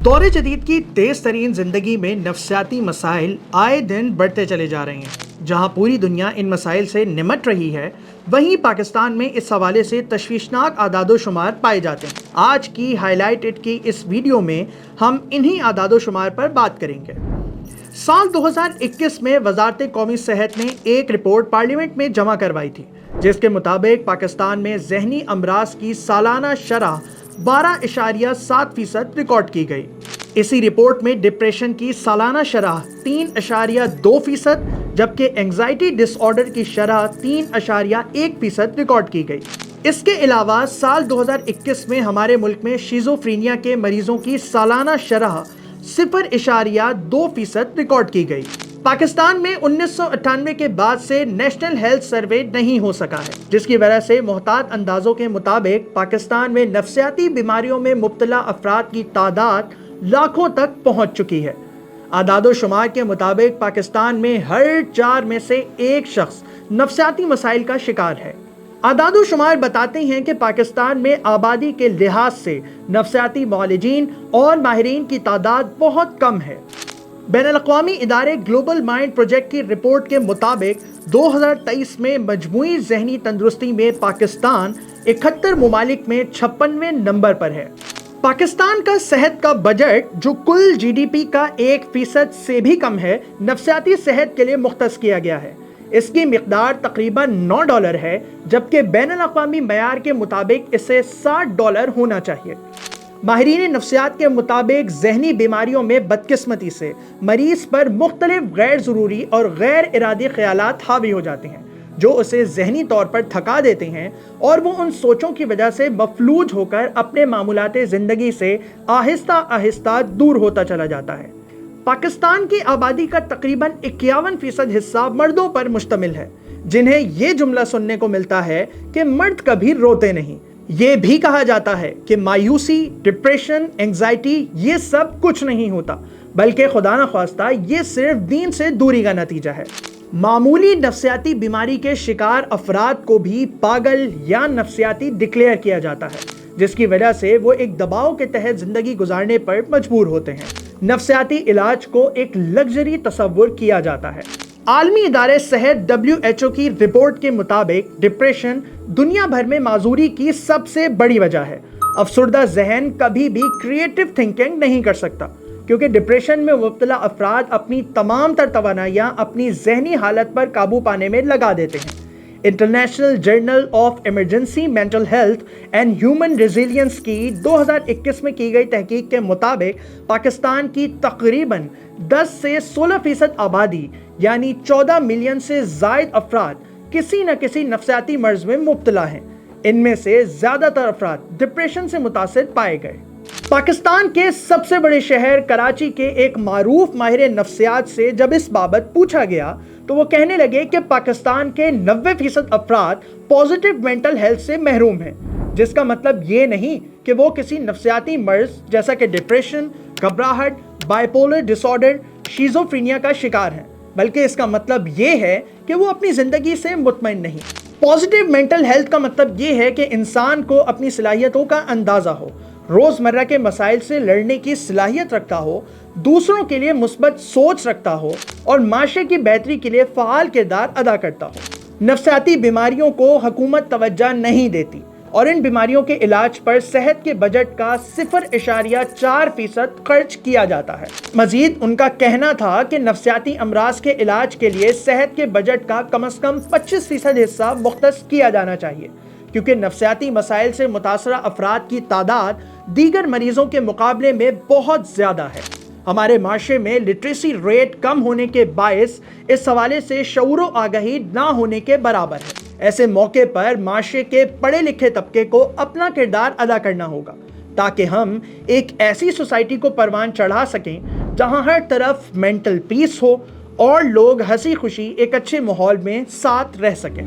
دور جدید کی تیز ترین زندگی میں نفسیاتی مسائل آئے دن بڑھتے چلے جا رہے ہیں۔ جہاں پوری دنیا ان مسائل سے نمٹ رہی ہے، وہیں پاکستان میں اس حوالے سے تشویشناک اعداد و شمار پائے جاتے ہیں۔ آج کی ہائی لائٹڈ کی اس ویڈیو میں ہم انہی اعداد و شمار پر بات کریں گے۔ سال 2021 میں وزارت قومی صحت نے ایک رپورٹ پارلیمنٹ میں جمع کروائی تھی، جس کے مطابق پاکستان میں ذہنی امراض کی سالانہ شرح 12.7% ریکارڈ کی گئی۔ اسی رپورٹ میں ڈپریشن کی سالانہ شرح 3.2%، جبکہ اینگزائٹی ڈس آرڈر کی شرح 3.1% ریکارڈ کی گئی۔ اس کے علاوہ سال 2021 میں ہمارے ملک میں شیزوفرینیا کے مریضوں کی سالانہ شرح 0.2% ریکارڈ کی گئی۔ پاکستان میں 1998 کے بعد سے نیشنل ہیلتھ سروے نہیں ہو سکا ہے، جس کی وجہ سے محتاط اندازوں کے مطابق پاکستان میں نفسیاتی بیماریوں میں مبتلا افراد کی تعداد لاکھوں تک پہنچ چکی ہے۔ اعداد و شمار کے مطابق پاکستان میں ہر 4 میں سے 1 شخص نفسیاتی مسائل کا شکار ہے۔ اعداد و شمار بتاتے ہیں کہ پاکستان میں آبادی کے لحاظ سے نفسیاتی معالجین اور ماہرین کی تعداد بہت کم ہے۔ بین الاقوامی ادارے گلوبل مائنڈ پروجیکٹ کی رپورٹ کے مطابق 2023 میں مجموعی ذہنی تندرستی میں پاکستان 71 ممالک میں 56ویں نمبر پر ہے۔ پاکستان کا صحت کا بجٹ، جو کل جی ڈی پی کا 1% سے بھی کم ہے، نفسیاتی صحت کے لیے مختص کیا گیا ہے۔ اس کی مقدار تقریباً $9 ہے، جبکہ بین الاقوامی معیار کے مطابق اسے $60 ہونا چاہیے۔ ماہرین نفسیات کے مطابق ذہنی بیماریوں میں بدقسمتی سے مریض پر مختلف غیر ضروری اور غیر ارادی خیالات حاوی ہو جاتے ہیں، جو اسے ذہنی طور پر تھکا دیتے ہیں، اور وہ ان سوچوں کی وجہ سے مفلوج ہو کر اپنے معمولات زندگی سے آہستہ آہستہ دور ہوتا چلا جاتا ہے۔ پاکستان کی آبادی کا تقریباً 51% حصہ مردوں پر مشتمل ہے، جنہیں یہ جملہ سننے کو ملتا ہے کہ مرد کبھی روتے نہیں۔ یہ بھی کہا جاتا ہے کہ مایوسی، ڈپریشن، اینگزائٹی یہ سب کچھ نہیں ہوتا، بلکہ خدا نخواستہ یہ صرف دین سے دوری کا نتیجہ ہے۔ معمولی نفسیاتی بیماری کے شکار افراد کو بھی پاگل یا نفسیاتی ڈکلیئر کیا جاتا ہے، جس کی وجہ سے وہ ایک دباؤ کے تحت زندگی گزارنے پر مجبور ہوتے ہیں۔ نفسیاتی علاج کو ایک لگژری تصور کیا جاتا ہے۔ عالمی ادارے صحت WHO کی رپورٹ کے مطابق ڈپریشن دنیا بھر میں معذوری کی سب سے بڑی وجہ ہے۔ افسردہ ذہن کبھی بھی کریٹو تھنکنگ نہیں کر سکتا، کیونکہ ڈپریشن میں مبتلا افراد اپنی تمام تر توانائیاں اپنی ذہنی حالت پر قابو پانے میں لگا دیتے ہیں۔ International journal of emergency mental health and human resilience کی 2021 میں کی گئی تحقیق کے مطابق پاکستان کی تقریباً 10 سے 16% آبادی، یعنی 14 ملین سے زائد افراد کسی نہ کسی نفسیاتی مرض میں مبتلا ہیں۔ ان میں سے زیادہ تر افراد ڈپریشن سے متاثر پائے گئے۔ پاکستان کے سب سے بڑے شہر کراچی کے ایک معروف ماہر نفسیات سے جب اس بابت پوچھا گیا تو وہ کہنے لگے کہ پاکستان کے 90% افراد پازیٹیو مینٹل ہیلتھ سے محروم ہیں، جس کا مطلب یہ نہیں کہ وہ کسی نفسیاتی مرض جیسا کہ ڈپریشن، گھبراہٹ، بائیپولر ڈس آرڈر، شیزوفرینیا کا شکار ہیں، بلکہ اس کا مطلب یہ ہے کہ وہ اپنی زندگی سے مطمئن نہیں۔ پازیٹیو مینٹل ہیلتھ کا مطلب یہ ہے کہ انسان کو اپنی صلاحیتوں کا اندازہ ہو، روزمرہ کے مسائل سے لڑنے کی صلاحیت رکھتا ہو، دوسروں کے لیے مثبت سوچ رکھتا ہو، اور معاشرے کی بہتری کے لیے فعال کردار ادا کرتا ہو۔ نفسیاتی بیماریوں کو حکومت توجہ نہیں دیتی، اور ان بیماریوں کے علاج پر صحت کے بجٹ کا 0.4% خرچ کیا جاتا ہے۔ مزید ان کا کہنا تھا کہ نفسیاتی امراض کے علاج کے لیے صحت کے بجٹ کا کم از کم 25% حصہ مختص کیا جانا چاہیے، کیونکہ نفسیاتی مسائل سے متاثرہ افراد کی تعداد دیگر مریضوں کے مقابلے میں بہت زیادہ ہے۔ ہمارے معاشرے میں لٹریسی ریٹ کم ہونے کے باعث اس حوالے سے شعور و آگاہی نہ ہونے کے برابر ہے۔ ایسے موقع پر معاشرے کے پڑھے لکھے طبقے کو اپنا کردار ادا کرنا ہوگا، تاکہ ہم ایک ایسی سوسائٹی کو پروان چڑھا سکیں جہاں ہر طرف مینٹل پیس ہو اور لوگ ہنسی خوشی ایک اچھے ماحول میں ساتھ رہ سکیں۔